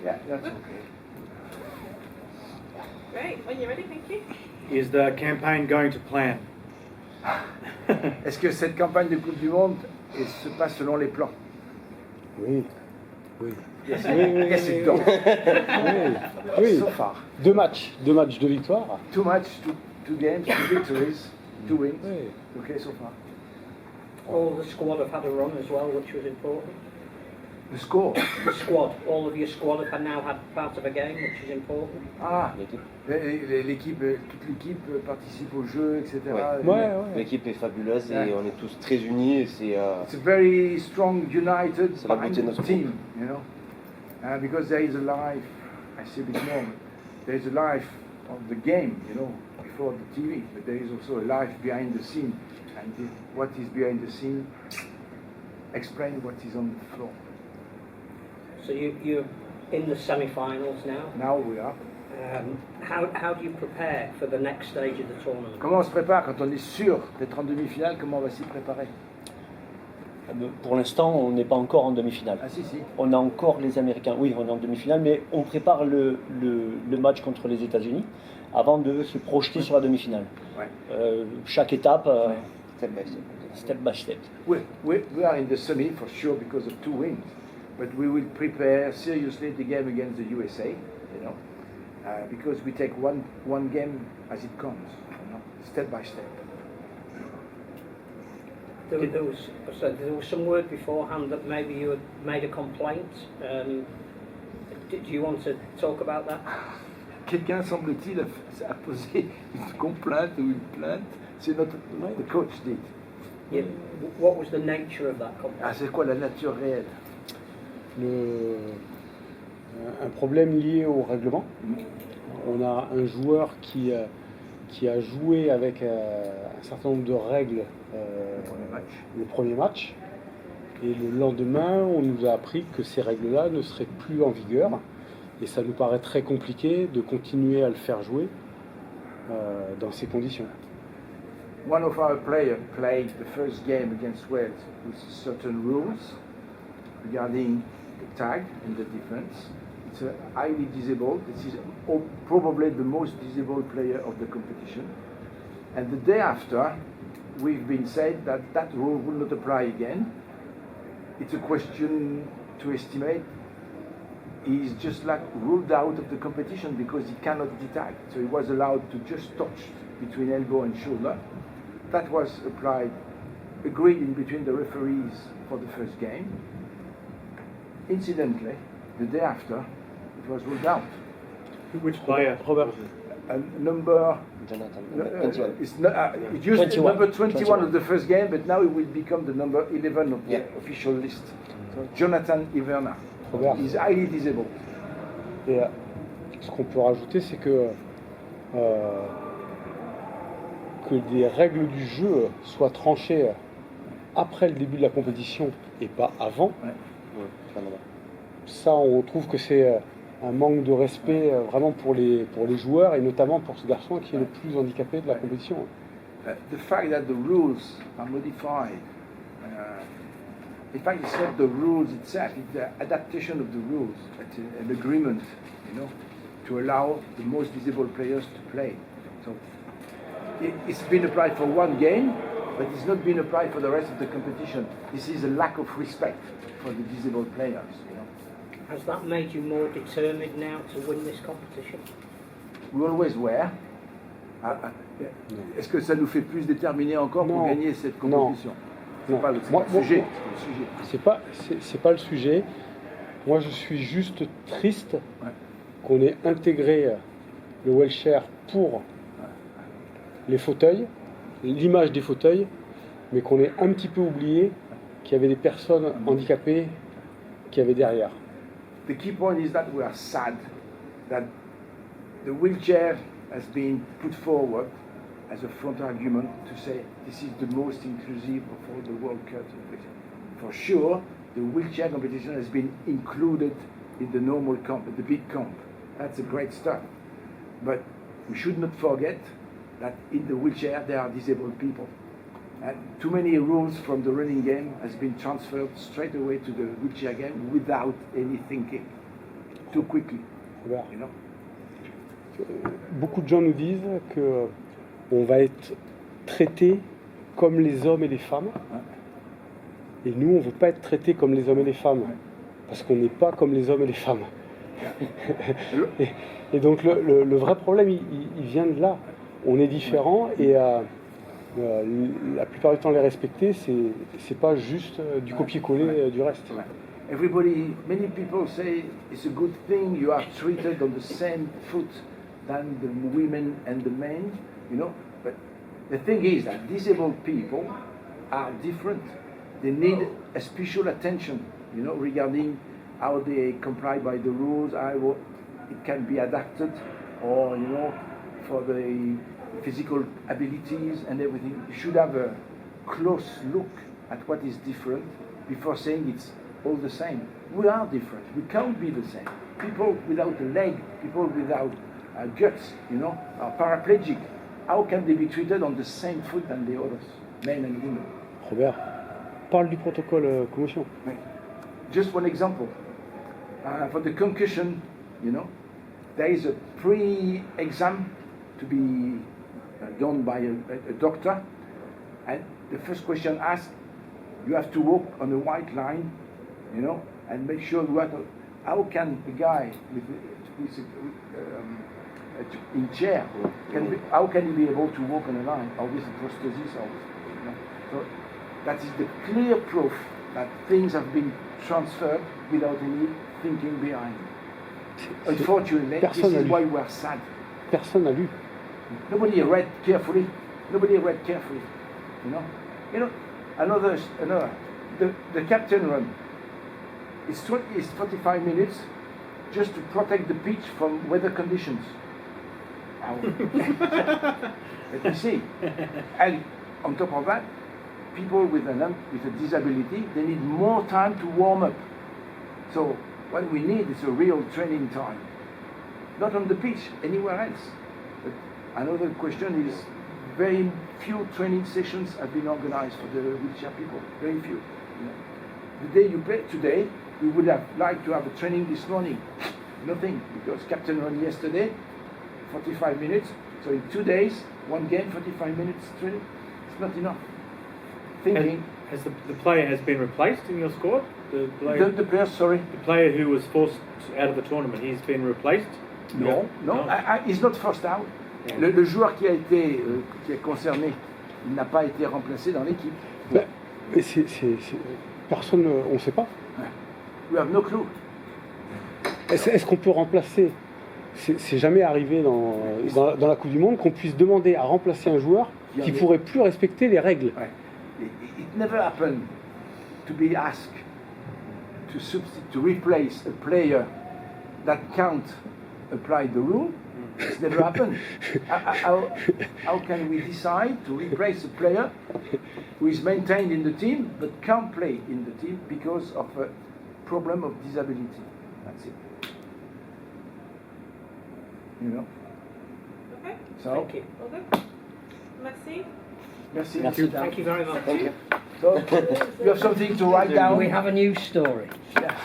Yeah, that's okay. Great, when you're ready, thank you. Is the campaign going to plan? Est-ce que cette campagne de Coupe du Monde se passe selon les plans? Oui. Oui. Yes, oui, yes, it does. Oui. So far. Deux matchs de victoire. 2 matches, 2 games, 2 victories, 2 wins. Oui. Okay, so far. All the squad have had a run as well, which was important. The score. The squad, all of your squad have now had part of a game, which is important. Ah, l'équipe, toute l'équipe participe au jeu, etc. Ouais. L'équipe est fabuleuse et on est tous très unis. Et c'est It's a very strong, united C'est la beauté de notre team, you know. Because there is a life, I say a bit more, there is a life of the game, you know, before the TV, but there is also a life behind the scene. And what is behind the scene, explain what is on the floor. So you're in the semi-finals now. Now we are. How do you prepare for the next stage of the tournament? Comment on se prépare quand on est sûr d'être en demi-finale? Comment on va s'y préparer? Pour l'instant, on n'est pas encore en demi-finale. Ah si. On a encore les Américains. Oui, on est en demi-finale, mais on prépare le match contre les États-Unis avant de se projeter sur la demi-finale. Ouais. Chaque étape, step by step. step by step. We are in the semi for sure because of 2 wins, but we will prepare seriously the game against the USA, you know, because we take one game as it comes, you know, step by step. There was some word beforehand that maybe you had made a complaint. Do you want to talk about that? Quelqu'un, semble-t-il, a posé une complainte ou une plainte. C'est notre coach dit. Yeah. What was the nature of that complaint? Ah, c'est quoi la nature réelle? Un problème lié au règlement. On a un joueur qui a joué avec un certain nombre de règles le premier match. Et le lendemain, on nous a appris que ces règles-là ne seraient plus en vigueur. Et ça nous paraît très compliqué de continuer à le faire jouer dans ces conditions. One of our players played the first game against Wales with certain rules regarding the tag and the defense. It's highly disabled. This is probably the most disabled player of the competition. And the day after, we've been said that that rule will not apply again. It's a question to estimate. He's just like ruled out of the competition because he cannot detag. So he was allowed to just touch between elbow and shoulder. That was agreed in between the referees for the first game. Incidentally, the day after, it was ruled out. Which player? Robert. Number. Jonathan. It used to be number 21 of the first game, but now it will become the number 11 of the official list. So Jonathan Iverna. Robert. Is highly disabled. Et ce qu'on peut rajouter, c'est que des règles du jeu soient tranchées après le début de la compétition et pas avant. Ça, on trouve que c'est un manque de respect vraiment pour les joueurs et notamment pour ce garçon qui est le plus handicapé de la compétition. The fact that the rules are modified, in fact, it's not the rules itself; it's the adaptation of the rules. It's an agreement, you know, to allow the most disabled players to play. So it's been applied for one game, but it's not been applied for the rest of the competition. This is a lack of respect for the disabled players, you know. Has that made you more determined now to win this competition? We always were. Est-ce que ça nous fait plus déterminés encore pour gagner cette compétition? C'est pas le sujet. C'est pas le sujet. Moi, je suis juste triste qu'on ait intégré le wheelchair pour les fauteuils, l'image des fauteuils, mais qu'on ait un petit peu oublié qu'il y avait des personnes handicapées qui avaient derrière. The key point is that we are sad that the wheelchair has been put forward as a front argument to say this is the most inclusive of all the World Cup. For sure, the wheelchair competition has been included in the normal comp, the big comp. That's a great start. But we should not forget that in the wheelchair there are disabled people. And too many rules from the running game has been transferred straight away to the wheelchair game without any thinking, too quickly. Robert, You know? beaucoup de gens nous disent que on va être traité comme les hommes et les femmes. Et nous, on ne veut pas être traités comme les hommes et les femmes. Parce qu'on n'est pas comme les hommes et les femmes. et donc le vrai problème, il vient de là. On est différents et la plupart du temps, les respecter, c'est pas juste du copier-coller du reste. Many people say it's a good thing you are treated on the same foot than the women and the men, you know. But the thing is that disabled people are different. They need a special attention, you know, regarding how they comply by the rules, how it can be adapted, or, you know, for the physical abilities and everything. You should have a close look at what is different before saying it's all the same. We are different. We can't be the same. People without a leg, people without guts, you know, are paraplegic. How can they be treated on the same foot than the others, men and women? Robert, parle du protocole commotion. Just one example. For the concussion, you know, there is a pre-exam to be done by a doctor, and the first question asked, you have to walk on a white line, you know, and make sure how can a guy in chair, how can he be able to walk on a line, or with a prosthesis, or, you know? So that is the clear proof that things have been transferred without any thinking behind. Unfortunately, this is why we are sad. Personne n'a lu. Nobody read carefully. You know. Another. The captain run. It's 45 minutes, just to protect the pitch from weather conditions. Let me see. And on top of that, people with a disability, they need more time to warm up. So what we need is a real training time. Not on the pitch, anywhere else. But another question is, very few training sessions have been organized for the wheelchair people. Very few. You know. The day you play today, we would have liked to have a training this morning. Nothing, because captain run yesterday, 45 minutes. So in 2 days, one game, 45 minutes training. It's not enough. Thinking. Has the player has been replaced in your squad? The player who was forced out of the tournament, he's been replaced? Non, he's not forced out. Le joueur qui est concerné, il n'a pas été remplacé dans l'équipe. Personne, on ne sait pas. We have no clue. Est-ce qu'on peut remplacer? C'est jamais arrivé dans la Coupe du Monde qu'on puisse demander à remplacer un joueur qui pourrait plus respecter les règles. Ouais. It never happened to be asked to replace a player that can't apply the rule. It's never happened. How can we decide to replace a player who is maintained in the team but can't play in the team because of a problem of disability? That's it. You know. Okay. So. Thank you. Okay. Merci. Merci. Thank you very much. Thank you. So, you have something to write down? We have a news story. Yeah.